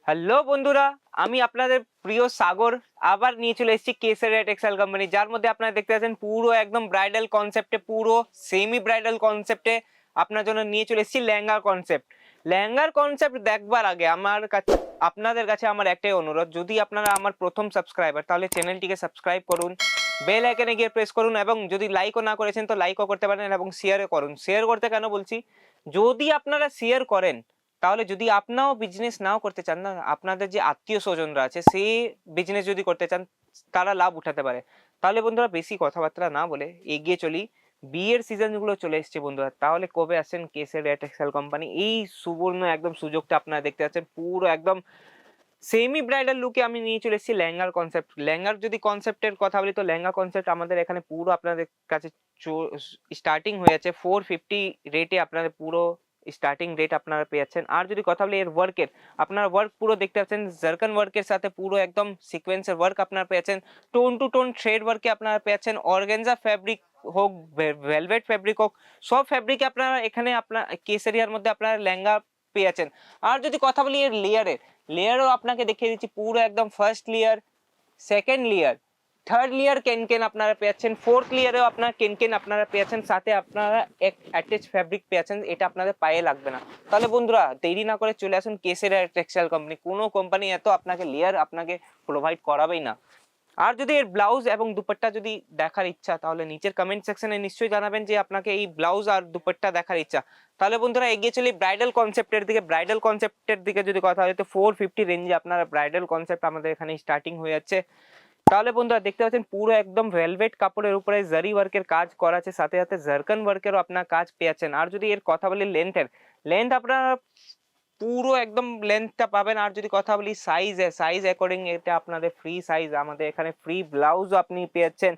Hello বন্ধুরা, আমি আপনাদের প্রিয় সাগর আবার নিয়ে চলে এসেছি কেসারিয়া টেক্সটাইল কোম্পানি, যার মধ্যে আপনারা দেখতে পাচ্ছেন পুরো একদম ব্রাইডাল কনসেপ্টে, পুরো সেমি ব্রাইডাল কনসেপ্টে আপনার জন্য নিয়ে চলে এসেছি লেহেঙ্গার কনসেপ্ট। লেহেঙ্গার কনসেপ্ট দেখবার আগে আমার কাছে আপনাদের কাছে আমার একটাই অনুরোধ, যদি আপনারা আমার প্রথম সাবস্ক্রাইবার তাহলে চ্যানেলটিকে সাবস্ক্রাইব করুন, বেল আইকনে গিয়ে প্রেস করুন এবং যদি লাইকও না করেছেন তো লাইকও করতে পারেন এবং শেয়ারও করুন। শেয়ার করতে কেন বলছি, যদি আপনারা শেয়ার করেন তাহলে যদি আপনাও বিজনেস নাও করতে চান না, আপনাদের যে আত্মীয় স্বজনরা আছে সেই বিজনেস যদি করতে চান তারা লাভ উঠাতে পারে। তাহলে বন্ধুরা বেশি কথাবার্তা না বলে এগিয়ে চলি। বিয়ের সিজন গুলো চলে এসছে বন্ধুরা, তাহলে কবে আসছেন কেসারিয়া টেক্সটাইল কোম্পানি? এই সুবর্ণ একদম সুযোগটা আপনারা দেখতে পাচ্ছেন, পুরো একদম সেমি ব্রাইডাল লুকে আমি নিয়ে চলে এসেছি লেহেঙ্গার কনসেপ্ট। লেহেঙ্গার যদি কনসেপ্টের কথা বলি তো লেহেঙ্গা কনসেপ্ট আমাদের এখানে পুরো আপনাদের কাছে স্টার্টিং হয়ে আছে 450 রেটে, আপনাদের পুরো স্টার্টিং রেট আপনারা পেয়ে যাচ্ছেন। আর যদি কথা বলি এর ওয়ার্কের, আপনারা ওয়ার্ক পুরো দেখতে পাচ্ছেন জারকান ওয়ার্কের সাথে পুরো একদম সিকোয়েন্সের ওয়ার্ক আপনারা পেয়ে যাচ্ছেন, টোন টু টোন থ্রেড ওয়ার্কে আপনারা পেয়ে যাচ্ছেন, অর্গানজা ফ্যাব্রিক হোক, ভেলভেট ফ্যাব্রিক হোক, সব ফ্যাব্রিকে আপনারা এখানে আপনার কেসারিয়ার মধ্যে আপনারা লেহেঙ্গা পেয়ে যাচ্ছেন। আর যদি কথা বলি এর লেয়ারও আপনাকে দেখিয়ে দিচ্ছি, পুরো একদম first layer, second layer, third layer কেনকেন আপনারা পেয়েছেন, ফোর্থ লেয়ারেও আপনারা কেনকেন আপনারা পেয়েছেন, সাথে আপনারা এক অ্যাটাচ ফ্যাব্রিক পেয়েছেন, এটা আপনাদের পায়ে লাগবে না। তাহলে বন্ধুরা দেরি না করে চলে আসুন কেসারিয়া টেক্সটাইল কোম্পানি। কোনো কোম্পানি এত আপনাকে লেয়ার আপনাকে প্রোভাইড করাবেই না। আর যদি এর ব্লাউজ এবং দুপাট্টা যদি দেখার ইচ্ছা তাহলে নিচের কমেন্ট সেকশনে নিশ্চয়ই জানাবেন যে আপনাকে এই ব্লাউজ আর দুপাট্টা দেখার ইচ্ছা। তাহলে বন্ধুরা এগিয়ে চলি ব্রাইডাল কনসেপ্টের দিকে। ব্রাইডাল কনসেপ্টের দিকে যদি কথা হয় তো 450 রেঞ্জে আপনারা ব্রাইডাল কনসেপ্ট আমাদের এখানে স্টার্টিং হয়ে যাচ্ছে। তাহলে বন্ধুরা দেখতে পাচ্ছেন পুরো একদম ভেলভেট কাপড়ের উপরে জারি ওয়ার্কের কাজ করা আছে, সাথে সাথে জারকান ওয়ার্কেরও আপনার কাজ পেয়েছেন। আর যদি এর কথা বলি লেন্থ আপনারা পুরো একদম লেন্থটা পাবেন। আর যদি কথা বলি সাইজ অ্যাকর্ডিং এটা আপনাদের ফ্রি সাইজ, আমাদের এখানে ফ্রি ব্লাউজ আপনি পেয়েছেন,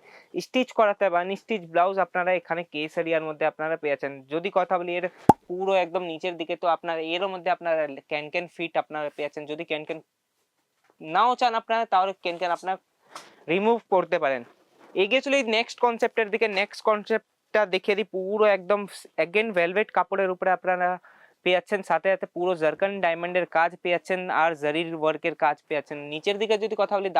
স্টিচ করাতে পারেন, স্টিচ ব্লাউজ আপনারা এখানে কেসারিয়ার মধ্যে আপনারা পেয়েছেন। যদি কথা বলি এর পুরো একদম নিচের দিকে তো আপনার এর মধ্যে আপনারা ক্যানক্যান ফিট আপনারা পেয়েছেন। যদি ক্যানক্যান নাও চান আপনারা তাহলে ক্যানক্যান আপনার রিমুভ করতে পারেন। এগিয়ে চলি নেক্সট কনসেপ্টের দিকে। নেক্সট কনসেপ্টটা দেখিয়ে দিই, পুরো একদম এগেন ভেলভেট কাপড়ের উপরে আপনারা পেয়ে যাচ্ছেন, সাথে সাথে পুরো জারকান ডায়মন্ডের কাজ পেয়ে যাচ্ছেন আর জারির ওয়ার্কের কাজ পেয়ে যাচ্ছেন। নিচের দিকে যদি কথা বলি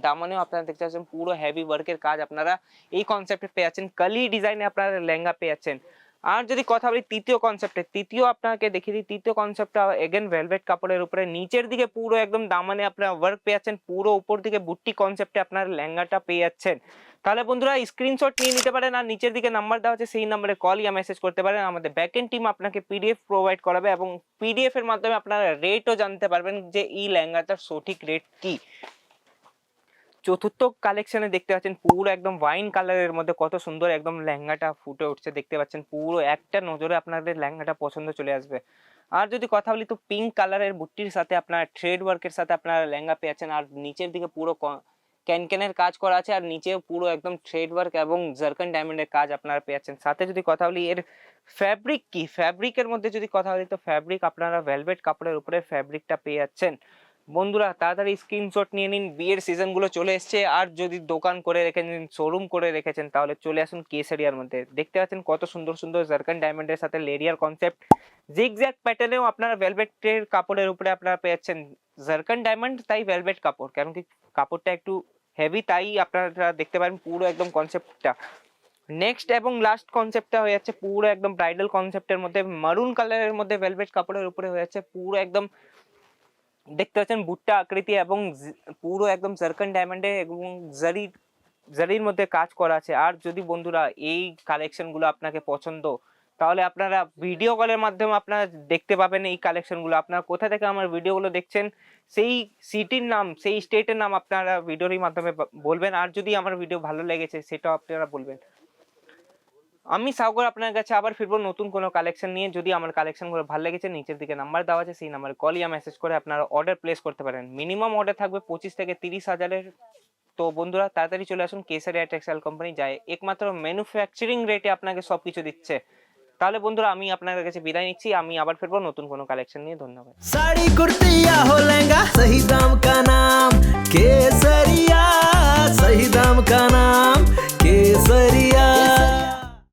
দামানেও আপনারা দেখতে পাচ্ছেন পুরো হেভি ওয়ার্কের কাজ আপনারা এই কনসেপ্টে পেয়ে যাচ্ছেন, কালি ডিজাইনে আপনারা লেহেঙ্গা পেয়ে যাচ্ছেন। আর যদি কথা বলি তৃতীয় আপনাকে দেখিয়ে দিই, তৃতীয় কনসেপ্টটা এগেন ভেলভেট কাপড়ের উপরে নিচের দিকে পুরো একদম দামানে আপনারা ওয়ার্ক পেয়ে যাচ্ছেন, পুরো উপর দিকে বুট্টি কনসেপ্টে আপনার লেহেঙ্গাটা পেয়ে যাচ্ছেন। তাহলে বন্ধুরা স্ক্রিনশট নিয়ে নিতে পারেন আর নিচের দিকে নাম্বার দেওয়া আছে সেই নাম্বারে কল ইয়া মেসেজ করতে পারেন। আমাদের ব্যাকএন্ড টিম আপনাকে পিডিএফ প্রোভাইড করাবে এবং পিডিএফ এর মাধ্যমে আপনারা রেটও জানতে পারবেন যে এই লেহেঙ্গাটার সঠিক রেট কি। চতুর্থ কালেকশনে দেখতে পাচ্ছেন পুরো একদম ওয়াইন কালারের মধ্যে কত সুন্দর একদম লেহেঙ্গাটা ফুটে উঠছে, দেখতে পাচ্ছেন পুরো একটা নজরে আপনাদের লেহেঙ্গাটা পছন্দ চলে আসবে। আর যদি কথা বলি তো পিঙ্ক কালারের বুট্টির সাথে আপনার থ্রেড ওয়ার্কের সাথে আপনারা লেহেঙ্গা পেয়েছেন আর নিচের দিকে পুরো ক্যানক্যানের কাজ করা আছে আর নিচেও পুরো একদম থ্রেড ওয়ার্ক এবং জারকান ডায়মন্ডের কাজ আপনারা পেয়েছেন। সাথে যদি কথা বলি এর ফ্যাব্রিক কি, ফ্যাব্রিকের মধ্যে যদি কথা বলি তো ফ্যাব্রিক আপনারা ভেলভেট কাপড়ের উপরে ফ্যাব্রিকটা পেয়ে যাচ্ছেন। বন্ধুরা তাড়াতাড়ি স্ক্রিনশট নিয়ে নিন, বিয়ের সিজন গুলো চলে এসছে। আর যদি দোকান করে রেখেছেন, শোরুম করে রেখেছেন তাহলে চলে আসুন কেসারিয়ার মধ্যে। দেখতে পাচ্ছেন কত সুন্দর সুন্দর জারকান ডায়মন্ডের সাথে লেরিয়ার কনসেপ্ট, জিগজ্যাগ প্যাটার্নেও আপনারা ভেলভেটের কাপড়ের উপরে আপনারা পেয়েছেন জারকান ডায়মন্ড, তাই ভেলভেট কাপড়, কারণ কি কাপড়টা একটু হেভি, তাই আপনারা দেখতে পারেন পুরো একদম কনসেপ্টটা। নেক্সট এবং লাস্ট কনসেপ্টটা হয়ে যাচ্ছে পুরো একদম ব্রাইডাল কনসেপ্টের মধ্যে মারুন কালারের মধ্যে ভেলভেট কাপড়ের উপরে হয়ে যাচ্ছে, পুরো একদম দেখতে পাচ্ছেন বুট্টা আকৃতি এবং পুরো একদম জারকান ডায়মন্ডে এবং জারির মধ্যে কাজ করা আছে। আর যদি বন্ধুরা এই কালেকশন গুলো আপনাকে পছন্দ তাহলে আপনারা ভিডিও কলের মাধ্যমে আপনারা দেখতে পাবেন এই কালেকশন গুলো। আপনারা কোথা থেকে আমার ভিডিওগুলো দেখছেন সেই সিটির নাম, সেই স্টেটের নাম আপনারা ভিডিওর মাধ্যমে বলবেন। আর যদি আমার ভিডিও ভালো লেগেছে সেটাও আপনারা বলবেন। আমি সাগর আপনার কাছে আবার ফিরবো নতুন কোনো কালেকশন নিয়ে। যদি আমার কালেকশন গুলো ভালো লেগেছে নিচের দিকে নাম্বার দেওয়া আছে সেই নাম্বারে কল ইয়া মেসেজ করে আপনারা অর্ডার প্লেস করতে পারেন। মিনিমাম অর্ডার থাকবে 25 থেকে 30 হাজারের। তো বন্ধুরা তাড়াতাড়ি চলে আসুন কেসারিয়া টেক্সটাইল কোম্পানি, যায় একমাত্র ম্যানুফ্যাকচারিং রেটে আপনাকে সবকিছু দিচ্ছে। তাহলে বন্ধুরা আমি আপনাদের কাছে বিদায় নিচ্ছি, আমি আবার ফিরবো নতুন কোনো কালেকশন নিয়ে। ধন্যবাদ। साड़ी कुर्ती या हो लहंगा सही दाम का नाम केसरिया, सही दाम का नाम केसरिया।